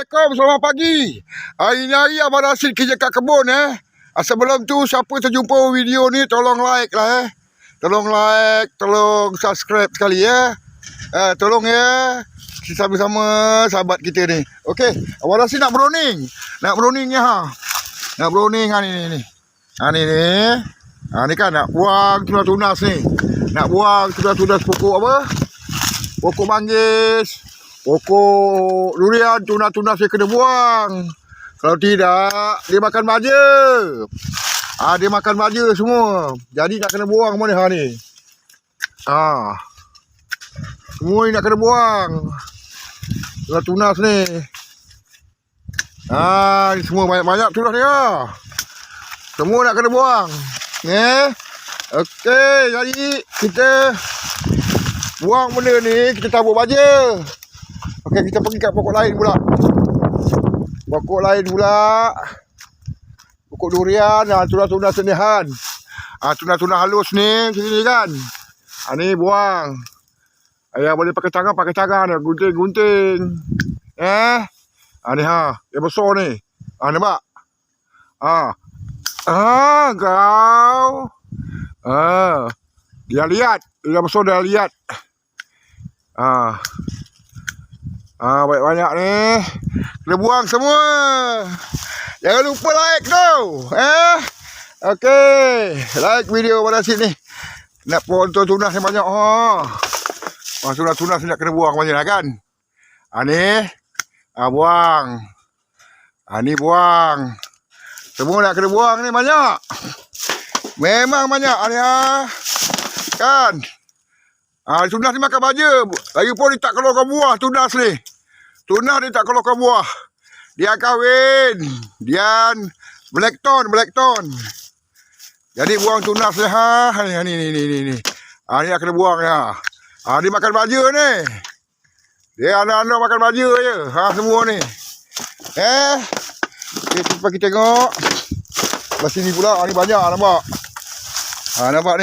Assalamualaikum, selamat pagi. Hari Abang Rashid kerja kat kebun Sebelum tu siapa terjumpa video ni tolong like lah Tolong like, tolong subscribe sekali tolong sama-sama sahabat kita ni. Okey, Abang Rashid nak browning. Nak browning Nak browning ni. Ni kan nak buang tunas-tunas ni. Nak buang tunas-tunas pokok apa? Pokok manggis, pokok durian, tunas-tunas dia kena buang. Kalau tidak, dia makan baja. Dia makan baja semua. Jadi nak kena buang mana ni. Semua ni nak kena buang. Tunas ni. Ni semua banyak-banyak tunas dia. Semua nak kena buang. Okey, jadi kita buang benda ni, kita tabur baja. Okey, kita pergi kat pokok lain pula. Pokok durian, tunas-tunas senihan. Tunas-tunas halus ni, macam ni kan. Ni buang. Ayah boleh pakai tangan, gunting-gunting. Ni yang besar ni. Nampak? Kau. Dia lihat, yang besar dia lihat. Banyak-banyak ni. Kena buang semua. Jangan lupa like tu. Okey. Like video pada sini. Nak pohon tunas yang banyak. Tunas-tunas nak kena buang banyak lah kan. Ni. Buang. Ni buang. Semua nak kena buang ni banyak. Memang banyak ni kan. Tunas ni makan baja. Lagipun dia tak keluarkan buah tunas ni. Tunas dia tak keluarkan buah. Dia kahwin. Dia black tone. Jadi buang tunas ni. Ni nak kena buang dia makan baja ni. Dia anak-anak makan baja je. Semua ni. Okay, kita tengok. Belah sini pula. Ni banyak nampak. Nampak ni.